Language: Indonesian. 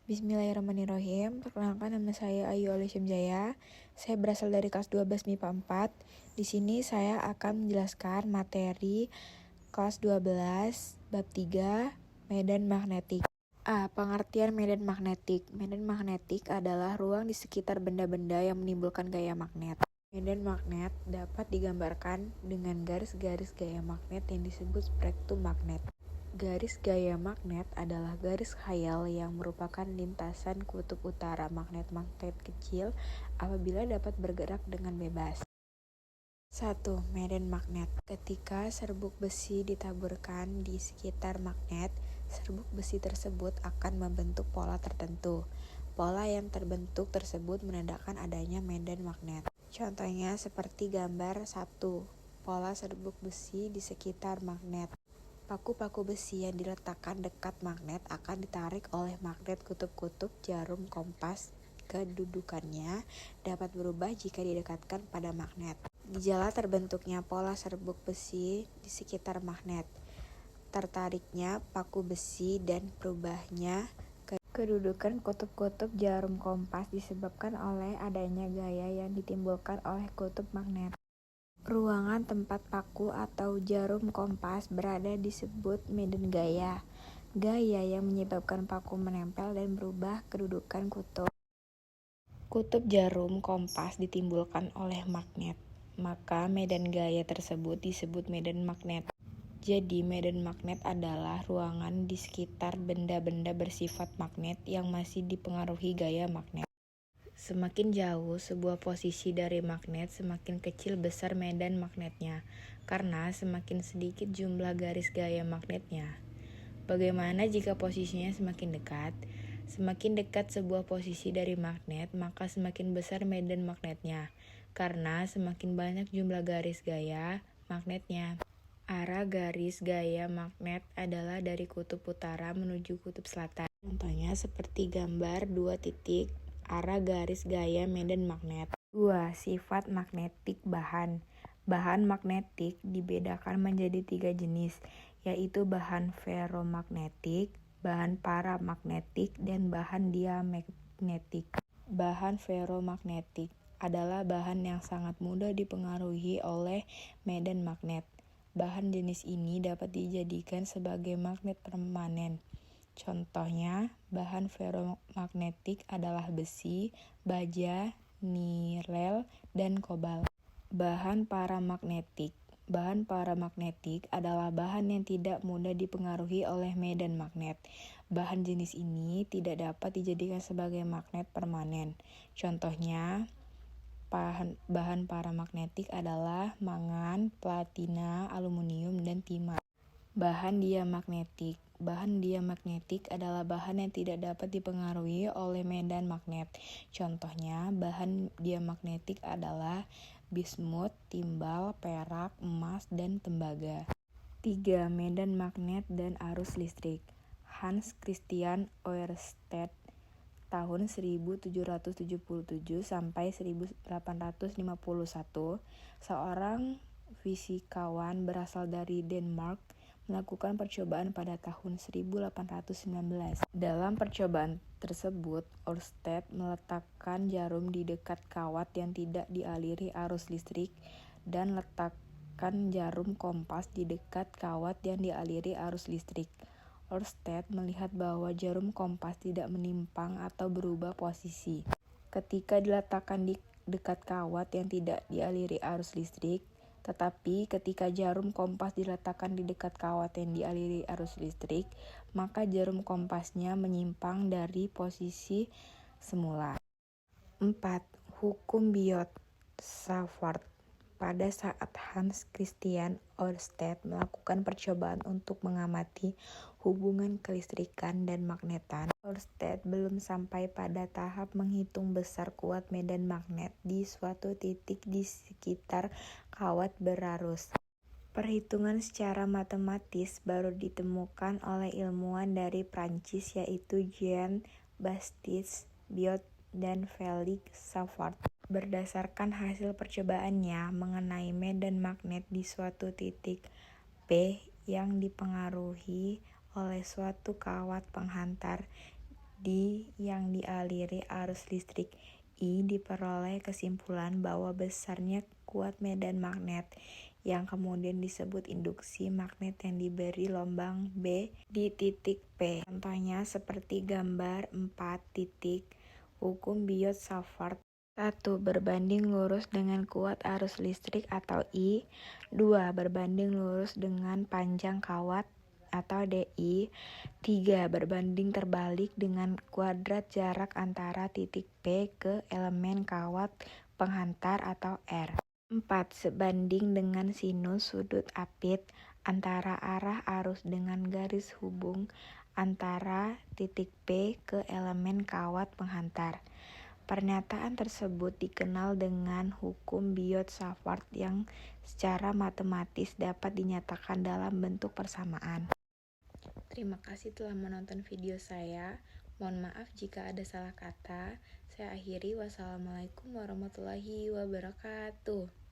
Bismillahirrahmanirrahim. Perkenalkan, nama saya Ayu Alisyam Jaya. Saya berasal dari kelas 12 MIPA 4. Di sini saya akan menjelaskan materi kelas 12 bab 3 medan magnetik. Pengertian medan magnetik. Medan magnetik adalah ruang di sekitar benda-benda yang menimbulkan gaya magnet. Medan magnet dapat digambarkan dengan garis-garis gaya magnet yang disebut spektrum magnet. Garis gaya magnet adalah garis khayal yang merupakan lintasan kutub utara magnet-magnet kecil apabila dapat bergerak dengan bebas. 1. Medan magnet. Ketika serbuk besi ditaburkan di sekitar magnet, serbuk besi tersebut akan membentuk pola tertentu. Pola yang terbentuk tersebut menandakan adanya medan magnet. Contohnya seperti gambar 1. Pola serbuk besi di sekitar magnet. Paku-paku besi yang diletakkan dekat magnet akan ditarik oleh magnet kutub-kutub jarum kompas. Kedudukannya dapat berubah jika didekatkan pada magnet. Gejala terbentuknya pola serbuk besi di sekitar magnet, tertariknya paku besi, dan berubahnya kedudukan kutub-kutub jarum kompas disebabkan oleh adanya gaya yang ditimbulkan oleh kutub magnet. Ruangan tempat paku atau jarum kompas berada disebut medan gaya. Gaya yang menyebabkan paku menempel dan berubah kedudukan kutub jarum kompas ditimbulkan oleh magnet, maka medan gaya tersebut disebut medan magnet. Jadi, medan magnet adalah ruangan di sekitar benda-benda bersifat magnet yang masih dipengaruhi gaya magnet. Semakin jauh sebuah posisi dari magnet, semakin kecil besar medan magnetnya, karena semakin sedikit jumlah garis gaya magnetnya. Bagaimana jika posisinya semakin dekat? Semakin dekat sebuah posisi dari magnet, maka semakin besar medan magnetnya, karena semakin banyak jumlah garis gaya magnetnya. Arah garis gaya magnet adalah dari kutub utara menuju kutub selatan. Contohnya seperti gambar 2 titik arah garis gaya medan magnet. 2. Sifat magnetik bahan. Bahan magnetik dibedakan menjadi 3 jenis, yaitu bahan ferromagnetik, bahan paramagnetik, dan bahan diamagnetik. Bahan ferromagnetik adalah bahan yang sangat mudah dipengaruhi oleh medan magnet. Bahan jenis ini dapat dijadikan sebagai magnet permanen. Contohnya, bahan ferromagnetik adalah besi, baja, nilel, dan kobalt. Bahan paramagnetik. Bahan paramagnetik adalah bahan yang tidak mudah dipengaruhi oleh medan magnet. Bahan jenis ini tidak dapat dijadikan sebagai magnet permanen. Contohnya, bahan paramagnetik adalah mangan, platina, aluminium, dan timah. Bahan diamagnetik. Bahan diamagnetik adalah bahan yang tidak dapat dipengaruhi oleh medan magnet. Contohnya, bahan diamagnetik adalah bismut, timbal, perak, emas, dan tembaga. 3. Medan magnet dan arus listrik. Hans Christian Ørsted tahun 1777 sampai 1851, seorang fisikawan berasal dari Denmark melakukan percobaan pada tahun 1819. Dalam percobaan tersebut, Ørsted meletakkan jarum di dekat kawat yang tidak dialiri arus listrik dan letakkan jarum kompas di dekat kawat yang dialiri arus listrik. Ørsted melihat bahwa jarum kompas tidak menyimpang atau berubah posisi ketika diletakkan di dekat kawat yang tidak dialiri arus listrik, tetapi ketika jarum kompas diletakkan di dekat kawat yang dialiri arus listrik, maka jarum kompasnya menyimpang dari posisi semula. 4. Hukum Biot-Savart. Pada saat Hans Christian Ørsted melakukan percobaan untuk mengamati hubungan kelistrikan dan magnetan, Ørsted belum sampai pada tahap menghitung besar kuat medan magnet di suatu titik di sekitar kawat berarus. Perhitungan secara matematis baru ditemukan oleh ilmuwan dari Prancis, yaitu Jean-Baptiste Biot dan Félix Savart. Berdasarkan hasil percobaannya mengenai medan magnet di suatu titik P yang dipengaruhi oleh suatu kawat penghantar, yang dialiri arus listrik I diperoleh kesimpulan bahwa besarnya kuat medan magnet yang kemudian disebut induksi magnet yang diberi lombang B di titik P. Contohnya seperti gambar 4 titik hukum Biot-Savart. 1. Berbanding lurus dengan kuat arus listrik atau I. 2. Berbanding lurus dengan panjang kawat atau DI. 3. Berbanding terbalik dengan kuadrat jarak antara titik P ke elemen kawat penghantar atau R. 4. Sebanding dengan sinus sudut apit antara arah arus dengan garis hubung antara titik P ke elemen kawat penghantar. Pernyataan tersebut dikenal dengan hukum Biot-Savart yang secara matematis dapat dinyatakan dalam bentuk persamaan. Terima kasih telah menonton video saya. Mohon maaf jika ada salah kata. Saya akhiri. Wassalamualaikum warahmatullahi wabarakatuh.